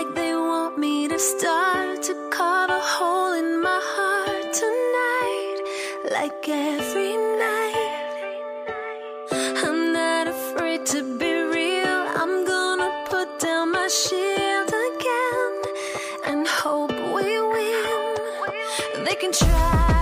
like they want me to start to carve a hole in my heart tonight, like every night. I'm not afraid to be real. I'm gonna put down my shield again and hope we win. They can try.